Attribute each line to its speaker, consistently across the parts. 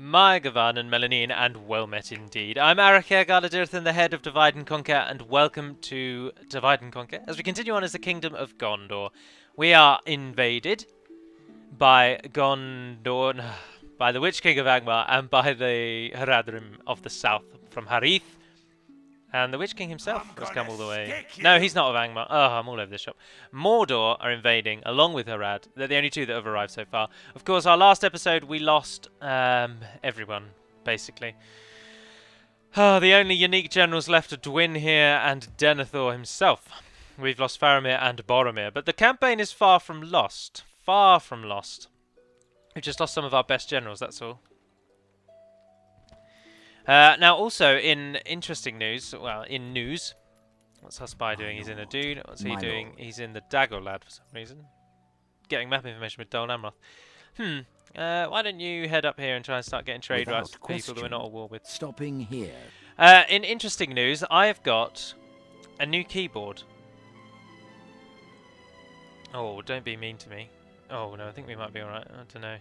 Speaker 1: My Gavan and Melanine, and well met indeed. I'm Arake Galadirthan, the head of Divide and Conquer, and welcome to Divide and Conquer as we continue on as the Kingdom of Gondor. We are invaded by Gondor, by the Witch King of Angmar, and by the Haradrim of the south from Harith. And the Witch King himself has come all the way. No, he's not of Angmar. Oh, I'm all over this shop. Mordor are invading, along with Harad. They're the only two that have arrived so far. Of course, our last episode, we lost everyone, basically. The only unique generals left are Dwyn here and Denethor himself. We've lost Faramir and Boromir. But the campaign is far from lost. Far from lost. We've just lost some of our best generals, that's all. Now, also, in interesting news, well, in news, what's our spy doing? He's in a dude. What's he doing? He's in the Dagor lad for some reason. Getting map information with Dol Amroth. Why don't you head up here and try and start getting trade rights with people that we're not at war with?
Speaker 2: Stopping here.
Speaker 1: In interesting news, I have got a new keyboard. Oh, don't be mean to me. Oh, no, I think we might be alright. I don't know.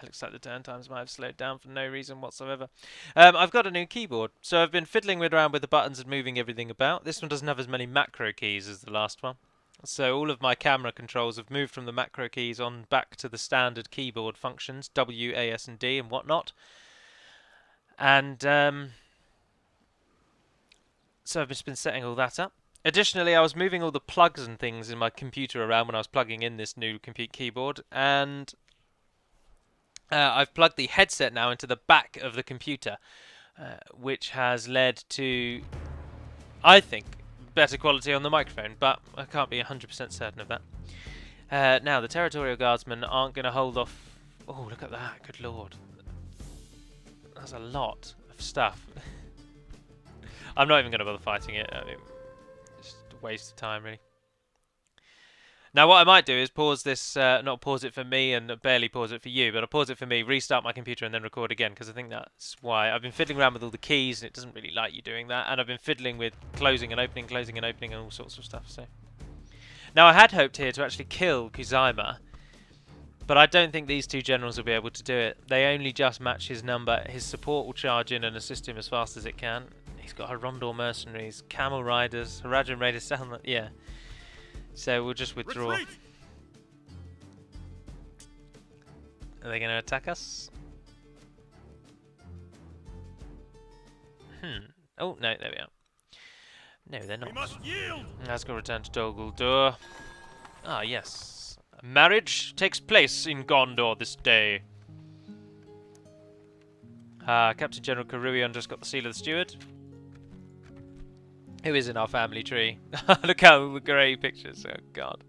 Speaker 1: Looks like the turn times might have slowed down for no reason whatsoever. I've got a new keyboard, so I've been fiddling around with the buttons and moving everything about. This one doesn't have as many macro keys as the last one. So all of my camera controls have moved from the macro keys on back to the standard keyboard functions, W, A, S, and D, and whatnot. And so I've just been setting all that up. Additionally, I was moving all the plugs and things in my computer around when I was plugging in this new compute keyboard, and I've plugged the headset now into the back of the computer, which has led to, I think, better quality on the microphone, but I can't be 100% certain of that. Now, the Territorial Guardsmen aren't going to hold off... Oh, look at that, good lord. That's a lot of stuff. I'm not even going to bother fighting it. I mean, just a waste of time, really. Now, what I might do is pause this, not pause it for me and barely pause it for you, but I'll pause it for me, restart my computer and then record again, because I think that's why. I've been fiddling around with all the keys and it doesn't really like you doing that, and I've been fiddling with closing and opening and all sorts of stuff, so. Now, I had hoped here to actually kill Kuzaima, but I don't think these two generals will be able to do it. They only just match his number. His support will charge in and assist him as fast as it can. He's got Harondor mercenaries, Camel Riders, Haradrim Raiders, yeah. So we'll just withdraw. Retreat! Are they going to attack us? Oh, no, there we are. No, they're not. We must yield! Let's go return to Dol Guldur. Ah, yes. Marriage takes place in Gondor this day. Captain General Caruion just got the seal of the steward. Who is in our family tree? Look how grey pictures. Oh, God.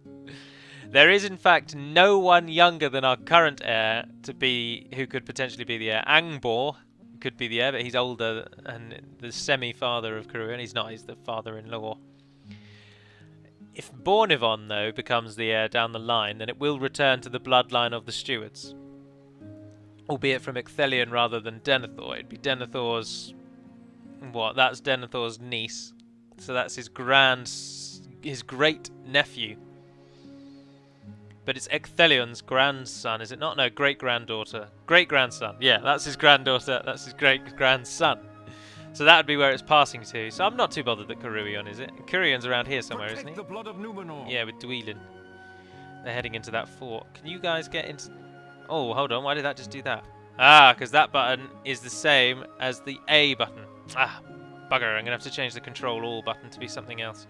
Speaker 1: There is, in fact, no one younger than our current heir to be, who could potentially be the heir. Angbor could be the heir, but he's older and the semi-father of Caruion. He's not, he's the father-in-law. If Bornivon, though, becomes the heir down the line, then it will return to the bloodline of the stewards. Albeit from Icthelion rather than Denethor. It'd be Denethor's... What? That's Denethor's niece. So that's his great nephew. But it's Ecthelion's grandson, is it not? No, great granddaughter. Great grandson. Yeah, that's his granddaughter. That's his great grandson. So that would be where it's passing to. So I'm not too bothered that Caruion is it. Caruion's around here somewhere, isn't he?
Speaker 2: The blood of Numenor.
Speaker 1: Yeah, with Dwelin. They're heading into that fort. Can you guys get into... Oh, hold on. Why did that just do that? Ah, because that button is the same as the A button. Ah. Bugger, I'm going to have to change the control all button to be something else.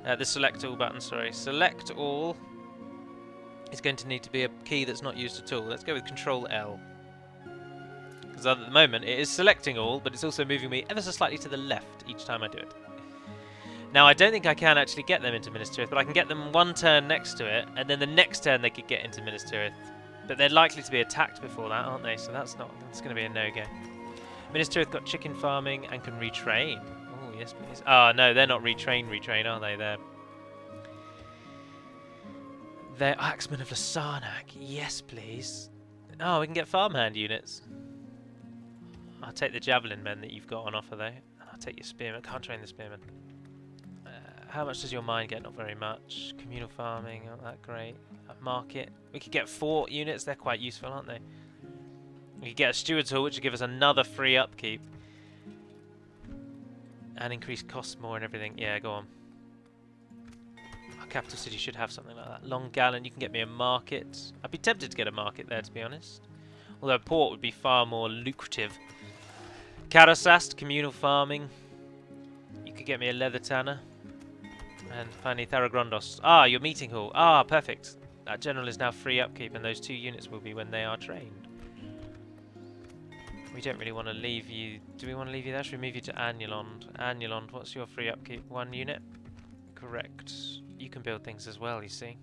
Speaker 1: The select all button, sorry. Select all is going to need to be a key that's not used at all. Let's go with control L. Because at the moment it is selecting all, but it's also moving me ever so slightly to the left each time I do it. Now I don't think I can actually get them into Minas Tirith, but I can get them one turn next to it, and then the next turn they could get into Minas Tirith. But they're likely to be attacked before that, aren't they? So that's going to be a no-go. Minas Tirith got chicken farming and can retrain. Oh, yes, please. Oh, no, they're not retrain, are they? They're Axemen of Lasarnak. Yes, please. Oh, we can get farmhand units. I'll take the javelin men that you've got on offer, though. And I'll take your spearmen. Can't train the spearmen. How much does your mine get? Not very much. Communal farming, not that great. A market. We could get 4 units. They're quite useful, aren't they? We could get a steward's hall, which would give us another free upkeep. And increase costs more and everything. Yeah, go on. Our capital city should have something like that. Long Gallon, you can get me a market. I'd be tempted to get a market there, to be honest. Although a port would be far more lucrative. Karasast, communal farming. You could get me a leather tanner. And finally Tharagrondos. Ah, your meeting hall. Ah, perfect. That general is now free upkeep, and those 2 units will be when they are trained. We don't really want to leave you. Do we want to leave you there? Should we move you to Anulond? Anulond, what's your free upkeep? 1 unit? Correct. You can build things as well, you see.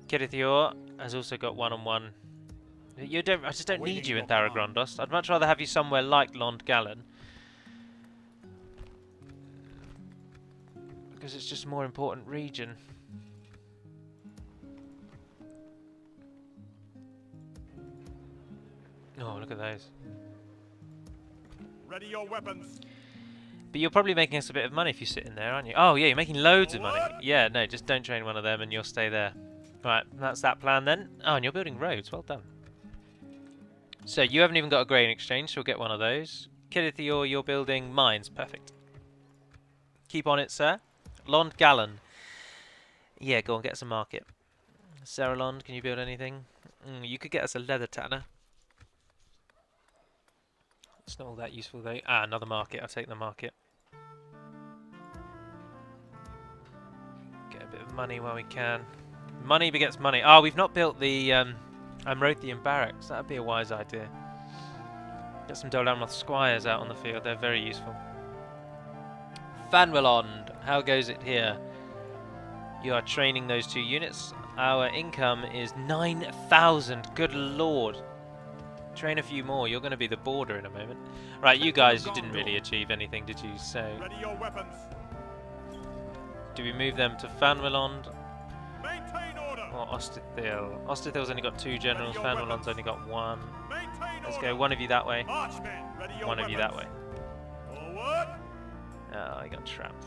Speaker 1: Kirithior has also got 1-on-1. You don't. I just don't need you in Tharagrondos. I'd much rather have you somewhere like Lond Gallon. Because it's just a more important region. Oh, look at those.
Speaker 2: Ready your weapons.
Speaker 1: But you're probably making us a bit of money if you sit in there, aren't you? Oh, yeah, you're making loads of money. Yeah, no, just don't train one of them and you'll stay there. Right, that's that plan then. Oh, and you're building roads. Well done. So you haven't even got a grain exchange, so we'll get one of those. Kirithior, you're building mines. Perfect. Keep on it, sir. Lond Gallon. Yeah, go on, get us a market. Saralond, can you build anything? You could get us a leather tanner. It's not all that useful though. Ah, another market. I'll take the market. Get a bit of money while we can. Money begets money. Ah, we've not built the Amrothian barracks. That'd be a wise idea. Get some Dolamoth squires out on the field. They're very useful. Fanwellond, how goes it here? You are training those 2 units. Our income is 9,000. Good lord. Train a few more. You're going to be the border in a moment. Right, you guys, you didn't really achieve anything, did you? So,
Speaker 2: Ready your weapons.
Speaker 1: Do we move them to Fanwellond
Speaker 2: Maintain order.
Speaker 1: or Ostithil? Ostithil's only got 2 generals. Fanwellond's only got 1.
Speaker 2: Maintain
Speaker 1: Let's
Speaker 2: order.
Speaker 1: go. One of you that way.
Speaker 2: Archmen, ready your
Speaker 1: One of you that way.
Speaker 2: Forward.
Speaker 1: Oh, I got trapped.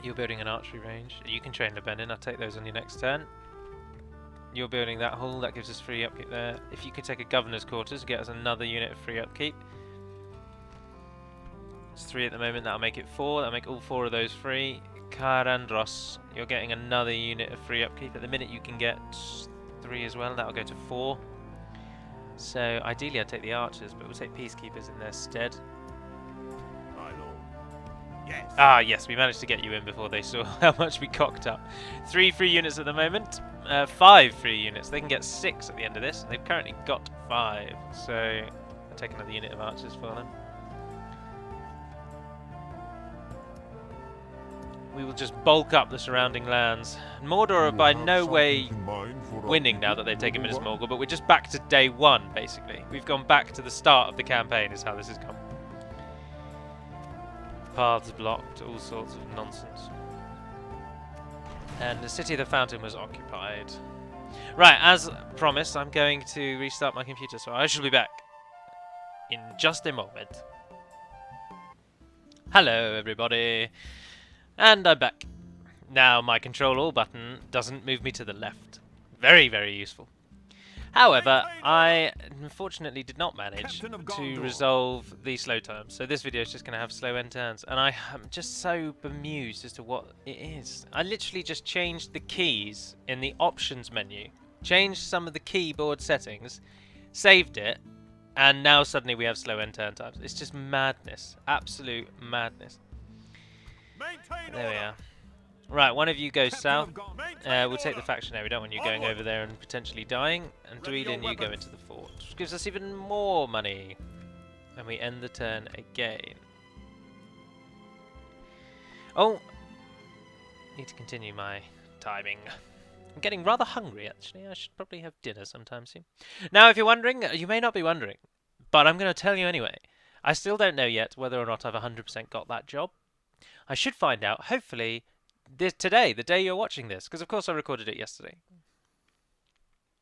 Speaker 1: You're building an archery range. You can train the Benin. I'll take those on your next turn. You're building that hall. That gives us free upkeep there. If you could take a governor's quarters, get us another unit of free upkeep. It's 3 at the moment. That'll make it 4. That'll make all 4 of those free. Karandros, you're getting another unit of free upkeep. At the minute you can get 3 as well. That'll go to 4. So ideally I'd take the archers, but we'll take peacekeepers in their stead.
Speaker 2: Yes.
Speaker 1: Ah, yes, we managed to get you in before they saw how much we cocked up. 3 free units at the moment. 5 free units. They can get 6 at the end of this. They've currently got 5. So I'll take another unit of archers for them. We will just bulk up the surrounding lands. Mordor are by no way winning now that they've taken Minas Morgul, but we're just back to day 1, basically. We've gone back to the start of the campaign is how this has gone. Paths blocked, all sorts of nonsense. And the City of the Fountain was occupied. Right, as promised, I'm going to restart my computer, so I shall be back in just a moment. Hello, everybody. And I'm back. Now, my Control-All button doesn't move me to the left. Very, very useful. However, I unfortunately did not manage to resolve the slow times, so this video is just going to have slow end turns, and I am just so bemused as to what it is. I literally just changed the keys in the options menu, changed some of the keyboard settings, saved it, and now suddenly we have slow end turn times. It's just madness, absolute madness. There we are. Right, one of you goes south. We'll take the faction there. We don't want you going over there and potentially dying. And Dweedin, you go into the fort. Which gives us even more money. And we end the turn again. Oh! Need to continue my timing. I'm getting rather hungry, actually. I should probably have dinner sometime soon. Now, if you're wondering, you may not be wondering, but I'm going to tell you anyway. I still don't know yet whether or not I've 100% got that job. I should find out, hopefully, today, the day you're watching this, because of course I recorded it yesterday.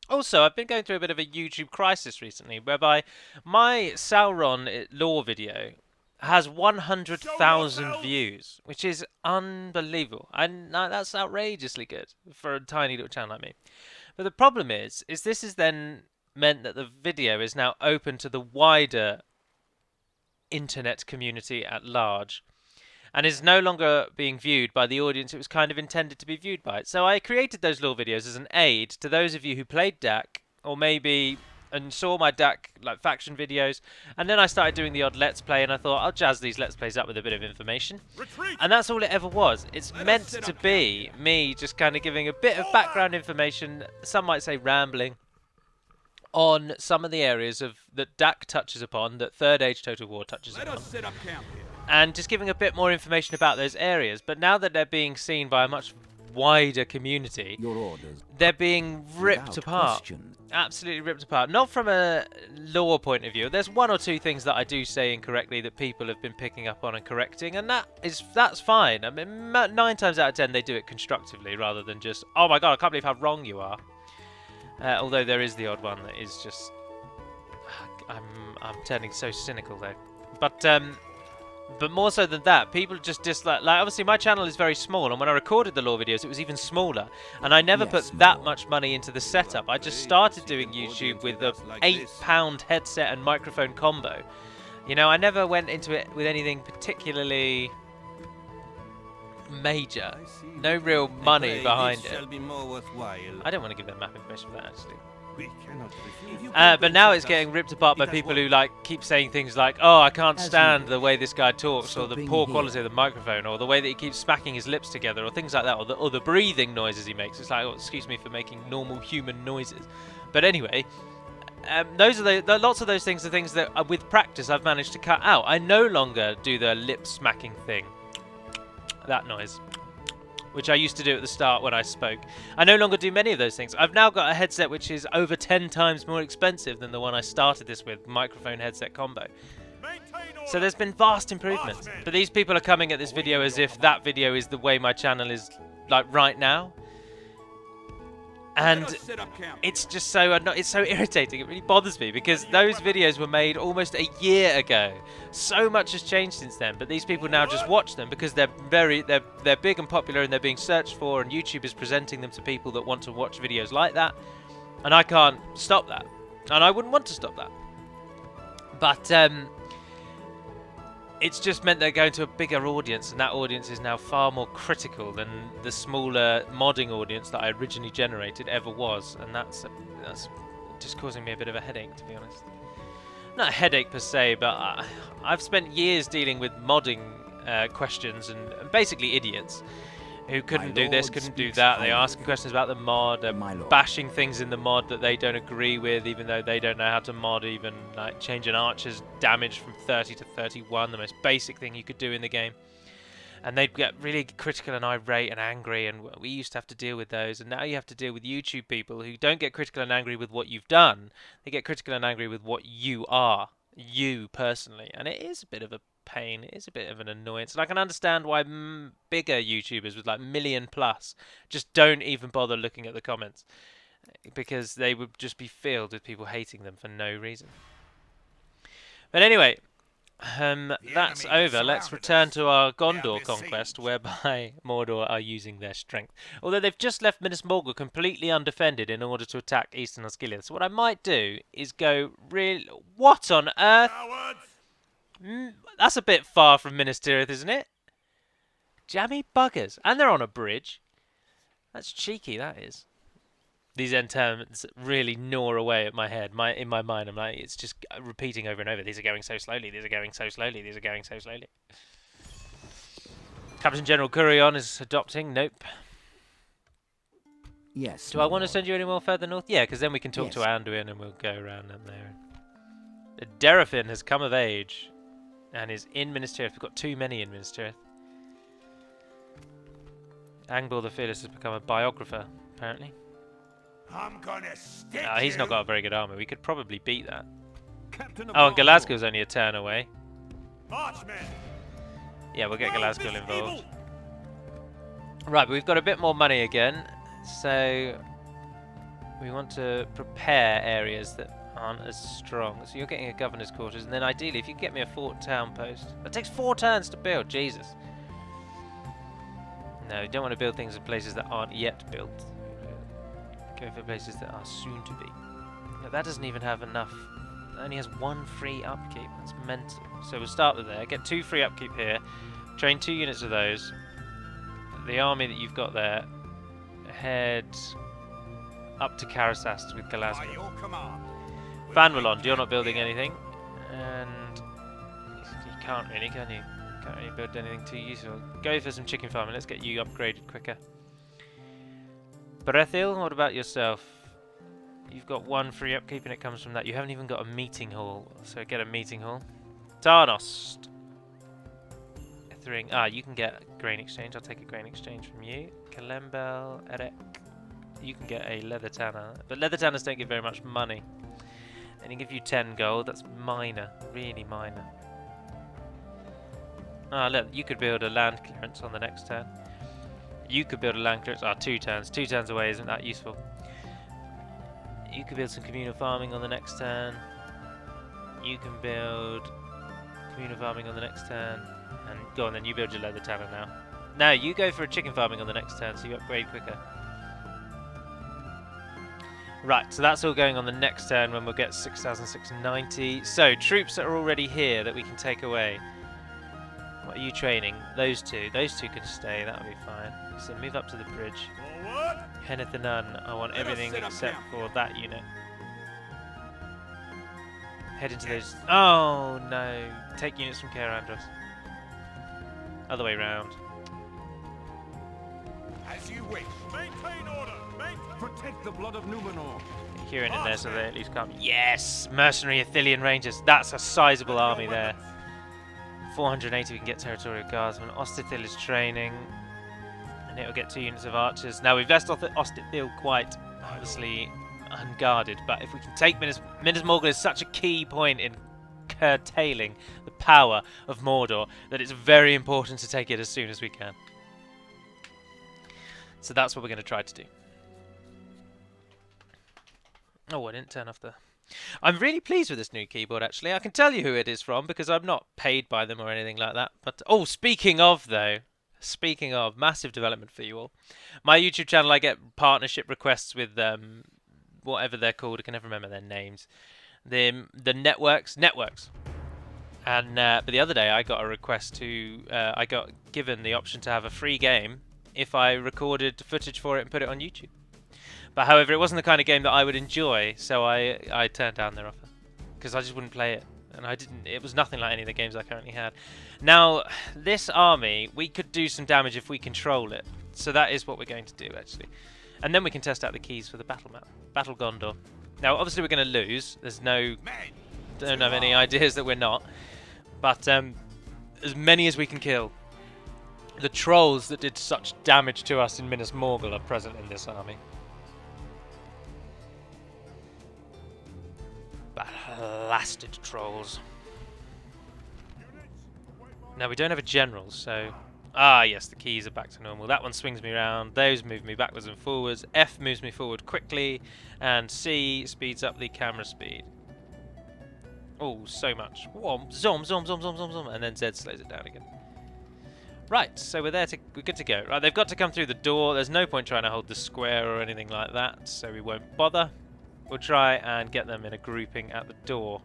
Speaker 1: Also, I've been going through a bit of a YouTube crisis recently, whereby my Sauron lore video has 100,000 views, which is unbelievable. And that's outrageously good for a tiny little channel like me. But the problem is this is then meant that the video is now open to the wider internet community at large, and is no longer being viewed by the audience it was kind of intended to be viewed by. So I created those little videos as an aid to those of you who played DaC, or maybe and saw my DaC like faction videos, and then I started doing the odd Let's Play, and I thought I'll jazz these Let's Plays up with a bit of information.
Speaker 2: Retreat!
Speaker 1: And that's all it ever was. It's meant to be me just kind of giving a bit of background information, some might say rambling, on some of the areas of that DaC touches upon, that Third Age Total War touches
Speaker 2: Let
Speaker 1: upon.
Speaker 2: us set up camp here.
Speaker 1: And just giving a bit more information about those areas. But now that they're being seen by a much wider community,
Speaker 3: Your orders.
Speaker 1: they're being ripped
Speaker 3: Without
Speaker 1: apart.
Speaker 3: question.
Speaker 1: Absolutely ripped apart. Not from a lore point of view. There's one or two things that I do say incorrectly that people have been picking up on and correcting, and that's fine. I mean, 9 times out of 10 they do it constructively rather than just, oh my god, I can't believe how wrong you are. Although there is the odd one that is just, I'm turning so cynical though. But more so than that, people just dislike. Like, obviously, my channel is very small, and when I recorded the lore videos, it was even smaller. And I never put that much money into the setup. I just started doing YouTube with a £8 headset and microphone combo. You know, I never went into it with anything particularly major. No real money behind it. I don't want to give them map information for that, actually.
Speaker 2: We cannot refuse.
Speaker 1: But now it's getting ripped apart by people who like keep saying things like, "Oh, I can't stand the way this guy talks, or the poor quality of the microphone, or the way that he keeps smacking his lips together, or things like that, or the breathing noises he makes." It's like, oh, excuse me for making normal human noises. But anyway, those are lots of those things are things that with practice I've managed to cut out. I no longer do the lip smacking thing, that noise, which I used to do at the start when I spoke. I no longer do many of those things. I've now got a headset which is over 10 times more expensive than the one I started this with, microphone headset combo.
Speaker 2: Maintain order.
Speaker 1: So there's been vast improvements. But these people are coming at this video as if that video is the way my channel is like right now. And
Speaker 2: Let us set up camp.
Speaker 1: it's just so it's so irritating. It really bothers me because those videos were made almost a year ago. So much has changed since then, but these people now just watch them because they're big and popular and they're being searched for, and YouTube is presenting them to people that want to watch videos like that. And I can't stop that, and I wouldn't want to stop that. But it's just meant they're going to a bigger audience, and that audience is now far more critical than the smaller modding audience that I originally generated ever was, and that's just causing me a bit of a headache, to be honest. Not a headache per se, but I've spent years dealing with modding questions and basically idiots who couldn't do this, couldn't do that. They're asking questions about the mod, they're bashing things in the mod that they don't agree with, even though they don't know how to mod even like change an archer's damage from 30 to 31, the most basic thing you could do in the game. And they'd get really critical and irate and angry, and we used to have to deal with those. And now you have to deal with YouTube people who don't get critical and angry with what you've done. They get critical and angry with what you are, you personally. And it is a bit of a pain. It is a bit of an annoyance. And I can understand why bigger YouTubers with like million plus just don't even bother looking at the comments, because they would just be filled with people hating them for no reason. But anyway, that's over. Let's return to our Gondor conquest, whereby Mordor are using their strength. Although they've just left Minas Morgul completely undefended in order to attack Eastern Osgiliath. So what I might do is go what on earth?
Speaker 2: Cowards!
Speaker 1: That's a bit far from Minas Tirith, isn't it? Jammy buggers. And they're on a bridge. That's cheeky, that is. These end terms really gnaw away at my head. In my mind, I'm like, it's just repeating over and over. These are going so slowly. These are going so slowly. These are going so slowly. Captain General Curion is adopting. Nope.
Speaker 3: Yes.
Speaker 1: Do I want to send you any more further north? Yeah, because then we can talk to Anduin and we'll go around up there. Derafin has come of age and is in Minas Tirith. We've got too many in Minas Tirith. Angbor the Fearless has become a biographer, apparently.
Speaker 2: I'm gonna stick
Speaker 1: He's not got a very good armor. We could probably beat that.
Speaker 2: Captain
Speaker 1: Oh, and Glasgow's only a turn away.
Speaker 2: Marchmen!
Speaker 1: Yeah, we'll get
Speaker 2: Round
Speaker 1: Glasgow
Speaker 2: this
Speaker 1: involved.
Speaker 2: evil!
Speaker 1: Right, but we've got a bit more money again, so we want to prepare areas that aren't as strong. So you're getting a governor's quarters, and then ideally, if you can get me a fort town post. That takes 4 turns to build, Jesus. No, you don't want to build things in places that aren't yet built. Go for places that are soon to be. Now, that doesn't even have enough. It only has 1 free upkeep. That's mental. So we'll start with there. Get 2 free upkeep here. Train 2 units of those. The army that you've got there. Head up to Karasast with
Speaker 2: By
Speaker 1: Glasgow.
Speaker 2: your command.
Speaker 1: Vanwallond, you're not building anything. And you can't really, can you? Can't really build anything too useful. Go for some chicken farming. Let's get you upgraded quicker. Brethil, what about yourself? You've got 1 free upkeep and it comes from that. You haven't even got a meeting hall, so get a meeting hall. Tarnost. You can get a grain exchange. I'll take a grain exchange from you. Kalembel, Erek. You can get a leather tanner. But leather tanners don't give very much money. And they give you 10 gold. That's minor. Really minor. Look, you could build a land clearance on the next turn. You could build a land clearance. 2 turns. 2 turns away isn't that useful. You could build some communal farming on the next turn. You can build communal farming on the next turn. And go on then, you build your leather tanner now. No, you go for a chicken farming on the next turn so you upgrade quicker. Right, so that's all going on the next turn when we'll get 6,690. So, troops that are already here that we can take away. What are you training? Those two. Those 2 can stay, that'll be fine. So move up to the bridge.
Speaker 2: Forward.
Speaker 1: Kenneth the Nun, I want everything except for that unit. Head into those... Oh, no. Take units from Kerandros. Other way round.
Speaker 2: As you wish. Maintain order. Protect the blood of Numenor.
Speaker 1: Get Huron in there so they at least can't... Yes! Mercenary Athelian Rangers. That's a sizable army there. 480 we can get Territorial Guardsmen. Ostithil is training. And it'll get 2 units of archers. Now we've left Ostithil quite obviously unguarded, but if we can take Minas Morgul is such a key point in curtailing the power of Mordor that it's very important to take it as soon as we can. So that's what we're going to try to do. Oh, I didn't turn off the... I'm really pleased with this new keyboard, actually. I can tell you who it is from because I'm not paid by them or anything like that. But oh, speaking of, massive development for you all. My YouTube channel, I get partnership requests with whatever they're called. I can never remember their names. The networks. And but the other day I got a request to... I got given the option to have a free game if I recorded footage for it and put it on YouTube. But however, it wasn't the kind of game that I would enjoy, so I turned down their offer because I just wouldn't play it, and I didn't. It was nothing like any of the games I currently had. Now, this army, we could do some damage if we control it, so that is what we're going to do actually, and then we can test out the keys for the battle map, Battle Gondor. Now, obviously, we're going to lose. There's no, don't have any ideas that we're not, but as many as we can kill. The trolls that did such damage to us in Minas Morgul are present in this army. Blasted trolls. Now we don't have a general, so... Ah, yes, the keys are back to normal. That one swings me around. Those move me backwards and forwards. F moves me forward quickly. And C speeds up the camera speed. Oh, so much. Whoa, zoom. And then Z slows it down again. Right, so we're good to go. Right, they've got to come through the door. There's no point trying to hold the square or anything like that, so we won't bother. We'll try and get them in a grouping at the door,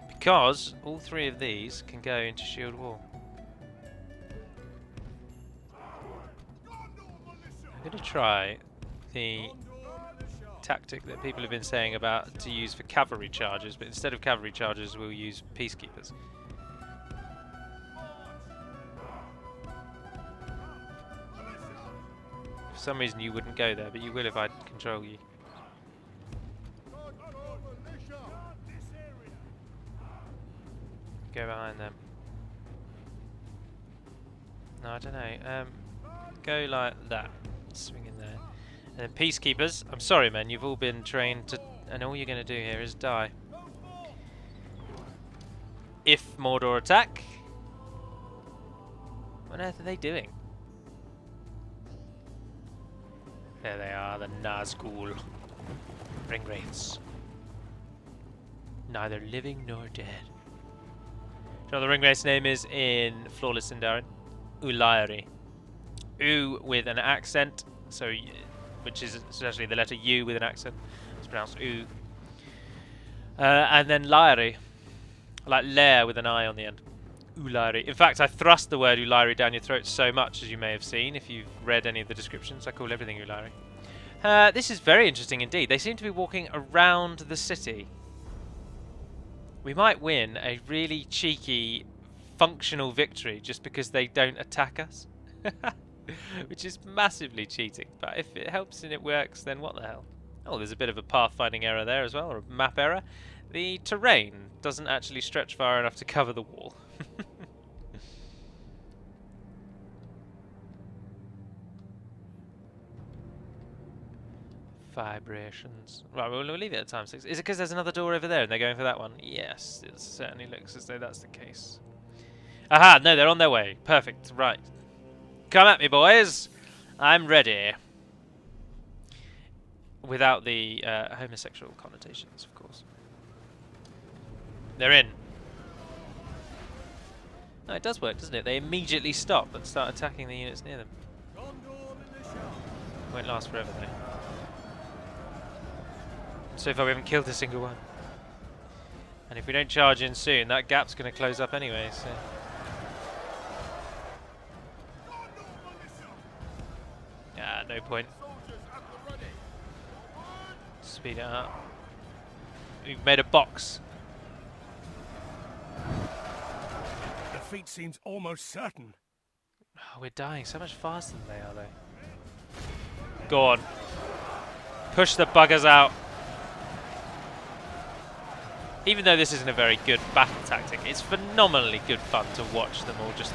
Speaker 1: because all 3 of these can go into shield wall. I'm going to try the tactic that people have been saying about to use for cavalry charges, but instead of cavalry charges we'll use peacekeepers. For some reason you wouldn't go there, but you will if I control you. Go behind them. No, I don't know. Go like that. Swing in there. And then peacekeepers. I'm sorry, man. You've all been trained to... And all you're going to do here is die. If Mordor attack... What on earth are they doing? There they are, the Nazgul. Ringwraiths. Neither living nor dead. Do you know what the Ringwraith's name is in Flawless Sindarin? Ulayri. U with an accent, so which is essentially the letter U with an accent. It's pronounced U. And then Lairi, like Lair with an I on the end. Ulairi. In fact, I thrust the word Ulairi down your throat so much, as you may have seen if you've read any of the descriptions. I call everything Ulairi. This is very interesting indeed. They seem to be walking around the city. We might win a really cheeky, functional victory just because they don't attack us. Which is massively cheating. But if it helps and it works, then what the hell? Oh, there's a bit of a pathfinding error there as well, or a map error. The terrain doesn't actually stretch far enough to cover the wall. Vibrations. Right, we'll leave it at time 6. Is it because there's another door over there and they're going for that one? Yes, it certainly looks as though that's the case. Aha, no, they're on their way. Perfect, right. Come at me, boys. I'm ready. Without the homosexual connotations, of course. They're in. No, it does work, doesn't it? They immediately stop and start attacking the units near them. Won't last forever, though. So far we haven't killed a single one. And if we don't charge in soon, that gap's going to close up anyway, so... Ah, no point. Speed it up. We've made a box.
Speaker 2: Defeat seems almost certain.
Speaker 1: Oh, we're dying so much faster than they are, though. Go on. Push the buggers out. Even though this isn't a very good battle tactic, it's phenomenally good fun to watch them all just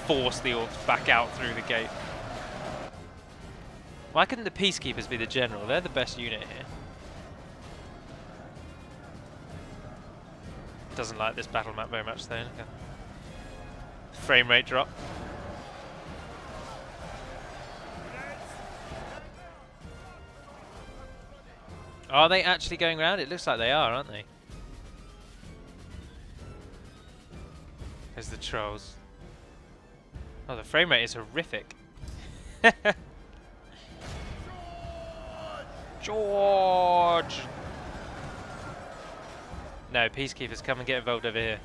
Speaker 1: force the orcs back out through the gate. Why couldn't the peacekeepers be the general? They're the best unit here. Doesn't like this battle map very much though. Look at frame rate drop. Are they actually going round? It looks like they are, aren't they? There's the trolls. Oh, the frame rate is horrific. George! No, peacekeepers, come and get involved over here.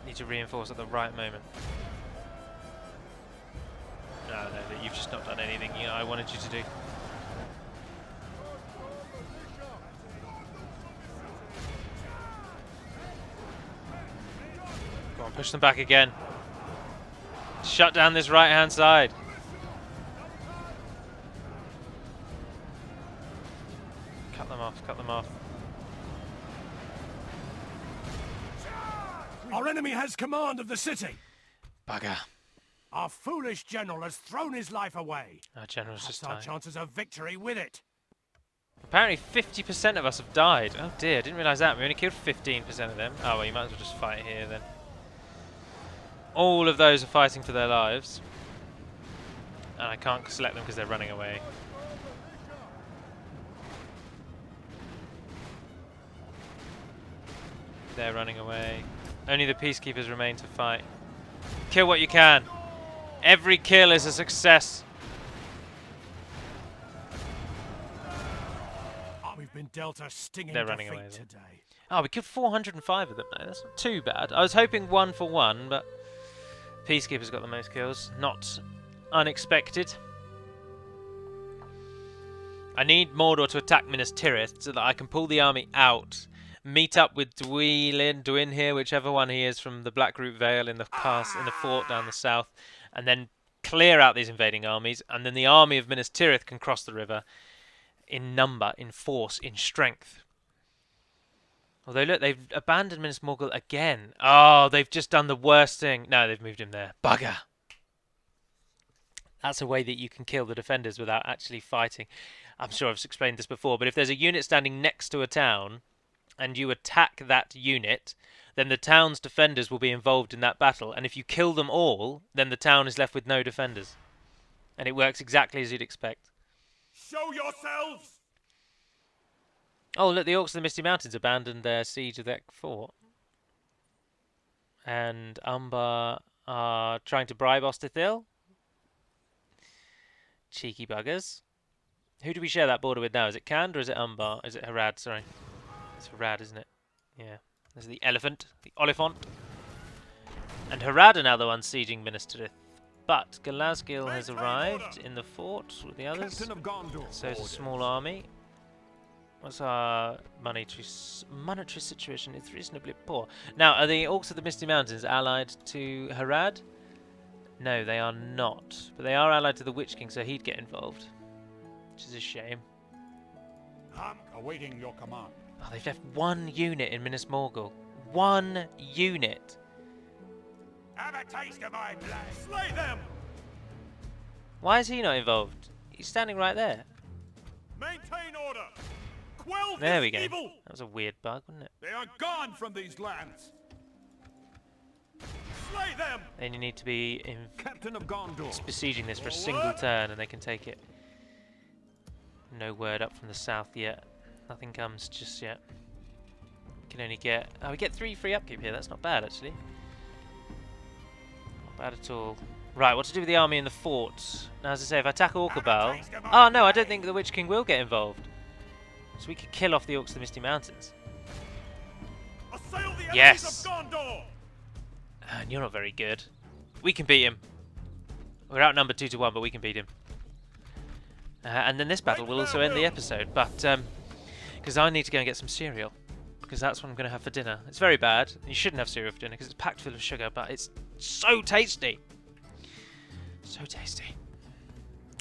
Speaker 1: Need to reinforce at the right moment. No, you've just not done anything I wanted you to do. Go on, push them back again. Shut down this right-hand side. Cut them off, cut them off.
Speaker 2: Our enemy has command of the city.
Speaker 1: Bugger.
Speaker 2: Our foolish general has thrown his life away.
Speaker 1: Our general's just
Speaker 2: our
Speaker 1: died.
Speaker 2: chances of victory with it.
Speaker 1: Apparently 50% of us have died. Oh dear, I didn't realise that. We only killed 15% of them. Oh well, you might as well just fight here then. All of those are fighting for their lives. And I can't select them because they're running away. They're running away. Only the peacekeepers remain to fight. Kill what you can. Every kill is a success.
Speaker 2: We've been dealt a stinging
Speaker 1: They're running
Speaker 2: defeat
Speaker 1: away,
Speaker 2: today.
Speaker 1: Oh, we killed 405 of them though. That's not too bad. I was hoping 1 for 1, but peacekeepers got the most kills. Not unexpected. I need Mordor to attack Minas Tirith so that I can pull the army out. Meet up with Dwyn here, whichever one he is from the Blackroot Vale in the pass in the fort down the south, and then clear out these invading armies, and then the army of Minas Tirith can cross the river in number, in force, in strength. Although look, they've abandoned Minas Morgul again. Oh, they've just done the worst thing. No, they've moved him there. Bugger. That's a way that you can kill the defenders without actually fighting. I'm sure I've explained this before, but if there's a unit standing next to a town and you attack that unit, then the town's defenders will be involved in that battle. And if you kill them all, then the town is left with no defenders. And it works exactly as you'd expect.
Speaker 2: Show yourselves!
Speaker 1: Oh, look, the Orcs of the Misty Mountains abandoned their siege of that fort. And Umbar are trying to bribe Ostithil. Cheeky buggers. Who do we share that border with now? Is it Kand or is it Umbar? Is it Harad? Sorry. It's Harad, isn't it? Yeah. There's the elephant, the Oliphant. And Harad are now the ones sieging Minas Tirith. But Galazgil has arrived in the fort with the others.
Speaker 2: Captain of Gondor.
Speaker 1: So it's a small army. What's our monetary situation? It's reasonably poor. Now, are the Orcs of the Misty Mountains allied to Harad? No, they are not. But they are allied to the Witch King, so he'd get involved. Which is a shame.
Speaker 2: I'm awaiting your command.
Speaker 1: Oh, they've left one unit in Minas Morgul. One unit.
Speaker 2: Have a taste of my blood. Slay them!
Speaker 1: Why is he not involved? He's standing right there.
Speaker 2: Maintain order. Quell
Speaker 1: There
Speaker 2: this
Speaker 1: we go.
Speaker 2: evil.
Speaker 1: That was a weird bug, wasn't it?
Speaker 2: They are gone from these lands. Slay them!
Speaker 1: Then you need to be
Speaker 2: Captain of Gondor.
Speaker 1: besieging this for a single turn and they can take it. No word up from the south yet. Nothing comes just yet. We can only get... Oh, we get 3 free upkeep here. That's not bad, actually. Not bad at all. Right, what to do with the army in the fort? Now, as I say, if I attack Orcabal... Oh, no, I don't think the Witch King will get involved. So we could kill off the Orcs of the Misty Mountains.
Speaker 2: Assail the enemies
Speaker 1: Yes!
Speaker 2: of Gondor.
Speaker 1: And you're not very good. We can beat him. We're outnumbered 2 to 1, but we can beat him. And then this battle will also end the episode, but because I need to go and get some cereal, because that's what I'm going to have for dinner. It's very bad. You shouldn't have cereal for dinner because it's packed full of sugar, but it's so tasty. So tasty.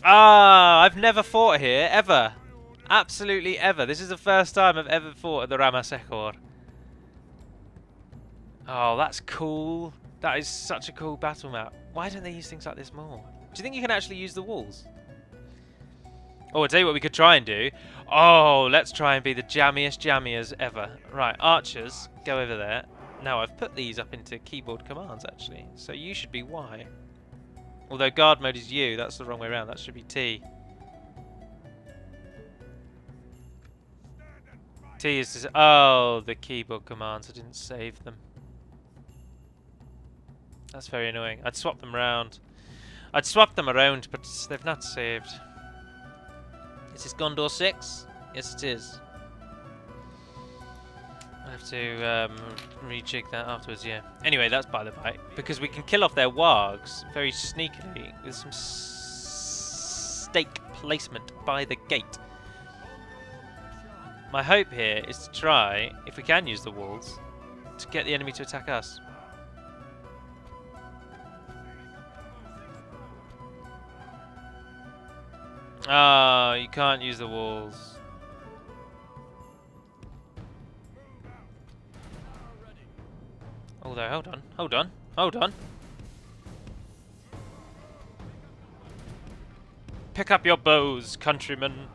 Speaker 1: Ah, I've never fought here, ever. Absolutely ever. This is the first time I've ever fought at the Ramasekor. Oh, that's cool. That is such a cool battle map. Why don't they use things like this more? Do you think you can actually use the walls? Oh, I'll tell you what we could try and do. Oh, let's try and be the jammiest ever. Right, archers, go over there. Now, I've put these up into keyboard commands, actually. So you should be Y. Although guard mode is U, that's the wrong way around. That should be T. T is to... Oh, the keyboard commands. I didn't save them. That's very annoying. I'd swap them around. I'd swap them around, but they've not saved. Is this Gondor 6? Yes, it is. I have to rejig that afterwards, yeah. Anyway, that's by the by. Because we can kill off their wargs very sneakily with some stake placement by the gate. My hope here is to try, if we can use the walls, to get the enemy to attack us. Ah, you can't use the walls. Although, hold on. Pick up your bows, countrymen.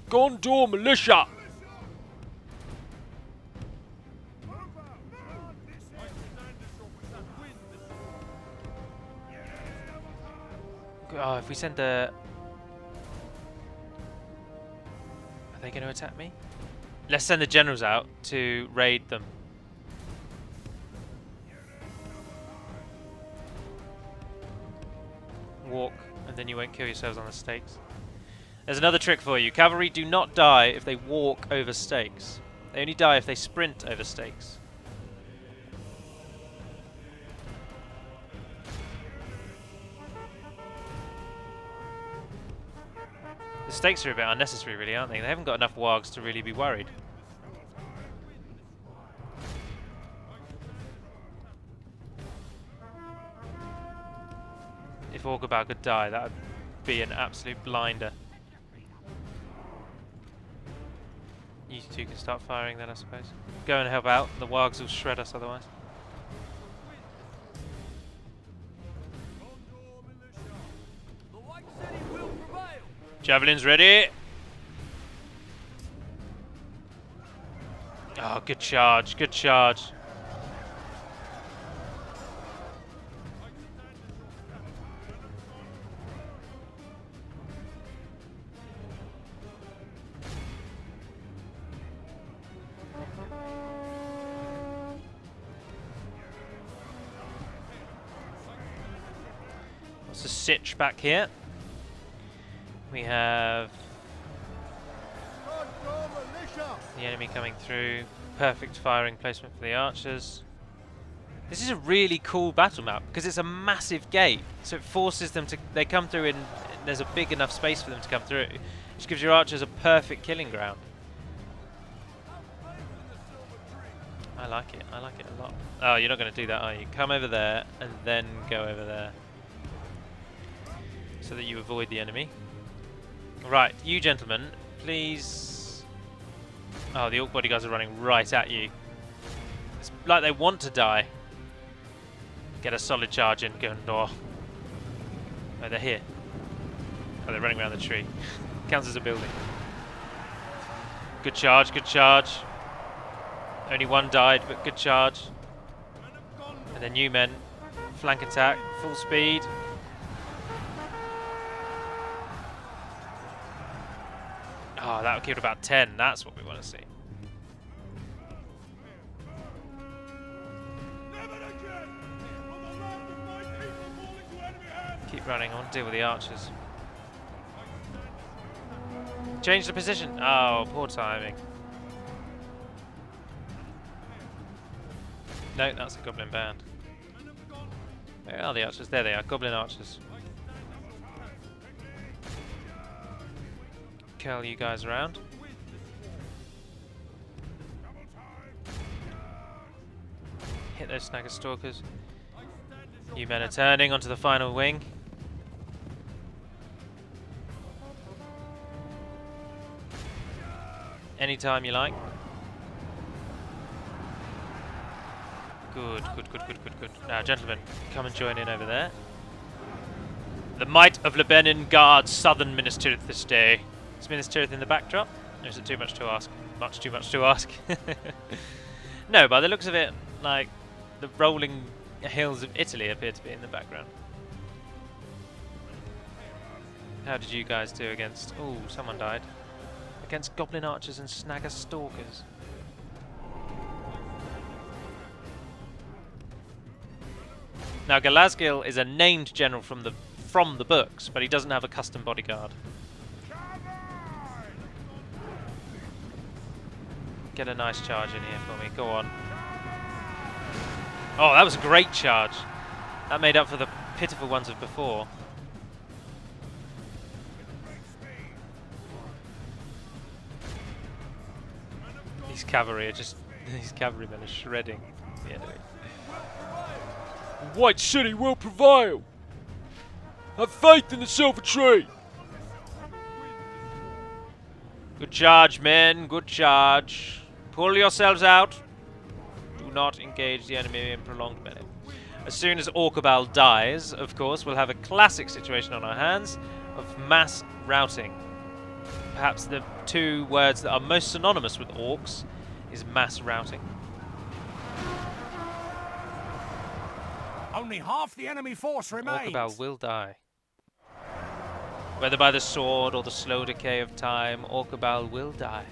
Speaker 1: Gondor militia! Oh, if we send the... Are they going to attack me? Let's send the generals out to raid them. Walk, and then you won't kill yourselves on the stakes. There's another trick for you. Cavalry do not die if they walk over stakes. They only die if they sprint over stakes. The stakes are a bit unnecessary, really, aren't they? They haven't got enough wargs to really be worried. If Orgabal could die, that would be an absolute blinder. You two can start firing then, I suppose. Go and help out. The wargs will shred us otherwise. Javelins ready. Oh, good charge, good charge. What's the sitch back here? We have the enemy coming through. Perfect firing placement for the archers. This is a really cool battle map because it's a massive gate, so it forces them to. They come through and there's a big enough space for them to come through, which gives your archers a perfect killing ground. I like it. I like it a lot. Oh, you're not going to do that, are you? Come over there and then go over there, so that you avoid the enemy. Right, you gentlemen, please. Oh, the orc bodyguards are running right at you. It's like they want to die. Get a solid charge in, Gondor. Oh, they're here. Oh, they're running around the tree. Counts as a building. Good charge, good charge. Only one died, but good charge. And then you men. Flank attack, full speed. Oh, that killed about 10. That's what we want to see. Keep running. I want to deal with the archers. Change the position. Oh, poor timing. No, that's a goblin band. Where are the archers? There they are. Goblin archers. Curl you guys around. Hit those snagger stalkers. You men are turning onto the final wing. Anytime you like. Good, good, good, good, good, good. Now, gentlemen, come and join in over there. The might of Lebanon guards southern Minas Tirith this day. Is Minas Tirith in the backdrop? Or is it too much to ask? Much too much to ask. No, by the looks of it, like, the rolling hills of Italy appear to be in the background. How did you guys do against... Oh, someone died. Against goblin archers and snagger stalkers. Now, Galazgil is a named general from the books, but he doesn't have a custom bodyguard. Get a nice charge in here for me. Go on. Oh, that was a great charge. That made up for the pitiful ones of before. These cavalry are just... These cavalrymen are shredding the enemy. White City will prevail! Have faith in the silver tree! Good charge, men. Good charge. Pull yourselves out. Do not engage the enemy in prolonged melee. As soon as Orcabal dies, of course, we'll have a classic situation on our hands of mass routing. Perhaps the two words that are most synonymous with orcs is mass routing.
Speaker 2: Only half the enemy force remains.
Speaker 1: Orcabal will die. Whether by the sword or the slow decay of time, Orcabal will die.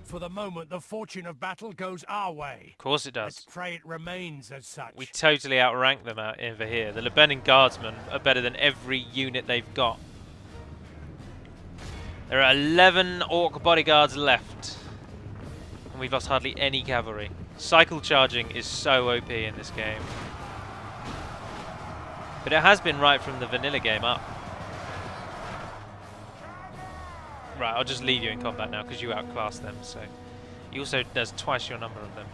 Speaker 2: For the moment, the fortune of battle goes our way.
Speaker 1: Of course it does.
Speaker 2: Let's pray it remains as such.
Speaker 1: We totally outrank them out over here. The Lebanon Guardsmen are better than every unit they've got. There are 11 Orc bodyguards left. And we've lost hardly any cavalry. Cycle charging is so OP in this game. But it has been right from the vanilla game up. Right, I'll just leave you in combat now because you outclass them, so... You also, there's twice your number of them.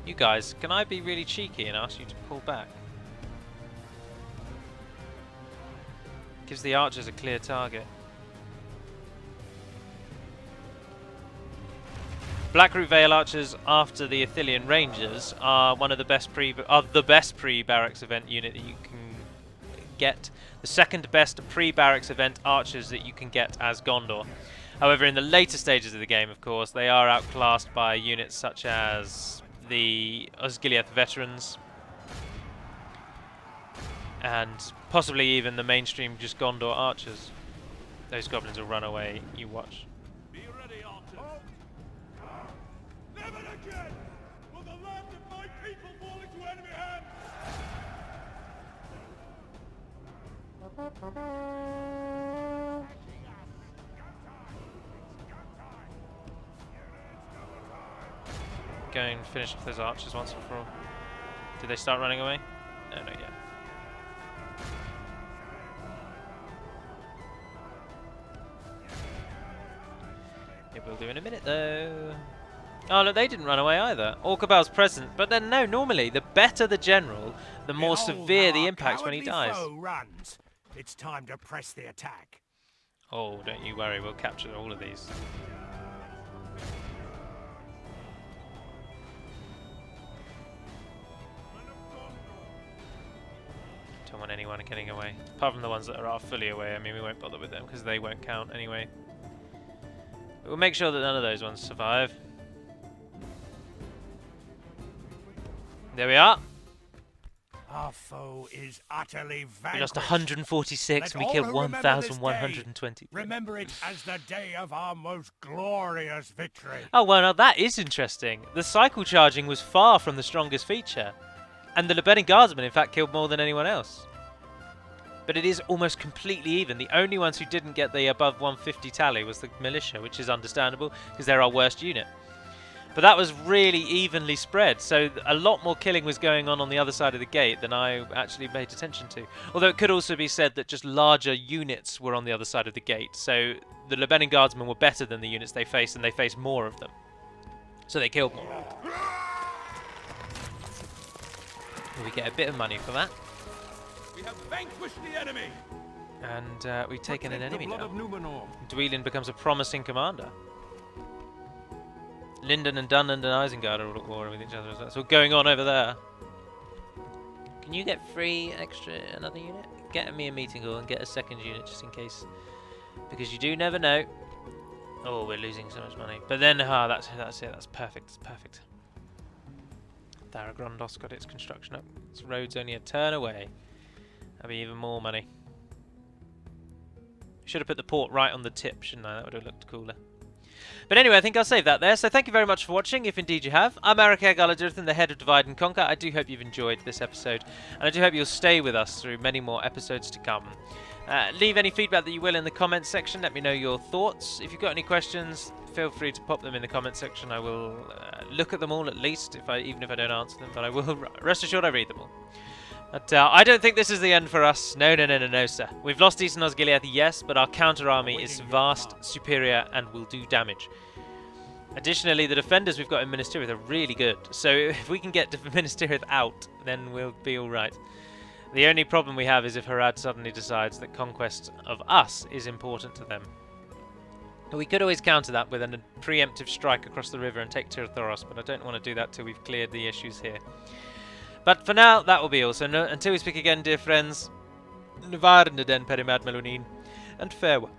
Speaker 1: You guys, can I be really cheeky and ask you to pull back? Gives the archers a clear target. Blackroot Vale archers, after the Athelian Rangers, are one of the best pre-barracks event unit that you can get. The second best pre-barracks event archers that you can get as Gondor. However, in the later stages of the game, of course, they are outclassed by units such as the Osgiliath veterans and possibly even the mainstream just Gondor archers. Those goblins will run away. You watch.
Speaker 2: Be ready, archers. Never again will the land of my people fall into enemy hands.
Speaker 1: Go and finish off those archers once and for all. Did they start running away? No, not yet. It will do in a minute though. Oh look, they didn't run away either. Orcabal's present, but then no, normally the better the general, the more severe the impacts when he dies.
Speaker 2: Runs. It's time to press the attack.
Speaker 1: Oh, don't you worry, we'll capture all of these. Don't want anyone getting away. Apart from the ones that are fully away, I mean we won't bother with them because they won't count anyway. But we'll make sure that none of those ones survive. There we are.
Speaker 2: Our foe is utterly vanquished.
Speaker 1: We lost 146 and we killed 1,120.
Speaker 2: Remember it as the day of our most glorious victory.
Speaker 1: Oh, well, now that is interesting. The cycle charging was far from the strongest feature. And the Lebanon Guardsmen, in fact, killed more than anyone else. But it is almost completely even. The only ones who didn't get the above 150 tally was the militia, which is understandable because they're our worst unit. But that was really evenly spread, so a lot more killing was going on the other side of the gate than I actually paid attention to. Although it could also be said that just larger units were on the other side of the gate, so the Lebanon Guardsmen were better than the units they faced, and they faced more of them. So they killed more of them. We get a bit of money for that.
Speaker 2: We have vanquished the enemy.
Speaker 1: And we've taken an enemy now.
Speaker 2: Numenor.
Speaker 1: Dwelin becomes a promising commander. Linden and Dunland and Isengard are all at war with each other. That's all going on over there. Can you get free extra another unit? Get me a meeting hall and get a second unit just in case. Because you do never know. Oh, we're losing so much money. But then, that's it. That's perfect. It's perfect. Tharagrondos got its construction up. Its road's only a turn away. That'll be even more money. Should have put the port right on the tip, shouldn't I? That would have looked cooler. But anyway, I think I'll save that there. So thank you very much for watching, if indeed you have. I'm Eric Galadurthan, the head of Divide and Conquer. I do hope you've enjoyed this episode, and I do hope you'll stay with us through many more episodes to come. Leave any feedback that you will in the comments section. Let me know your thoughts. If you've got any questions, feel free to pop them in the comments section. I will look at them all at least, even if I don't answer them. But I will rest assured I read them all. But I don't think this is the end for us. No, sir. We've lost Eastern Osgiliath, yes, but our counter-army is vast, superior, and will do damage. Additionally, the defenders we've got in Minas Tirith are really good. So if we can get Minas Tirith out, then we'll be alright. The only problem we have is if Harad suddenly decides that conquest of us is important to them. We could always counter that with a preemptive strike across the river and take Tir-Thoros, but I don't want to do that till we've cleared the issues here. But for now, that will be all. So until we speak again, dear friends, Nvarneden Perimad Melonin, and farewell.